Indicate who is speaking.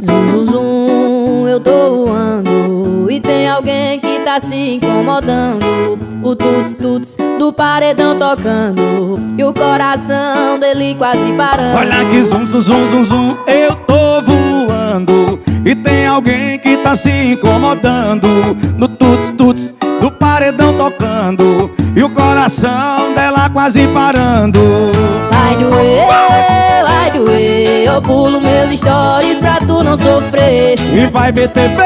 Speaker 1: Zum, zum, zum, eu tô voando e tem alguém que tá se incomodando. O tuts, tuts do paredão tocando e o coração dele quase parando.
Speaker 2: Olha que zum, zum, zum, zum, zum, eu tô voando e tem alguém que tá se incomodando. No tuts, tuts do paredão tocando e o coração dela quase parando.
Speaker 1: Vai doer, eu pulo meus stories pra tu não sofrer.
Speaker 2: E vai ver TV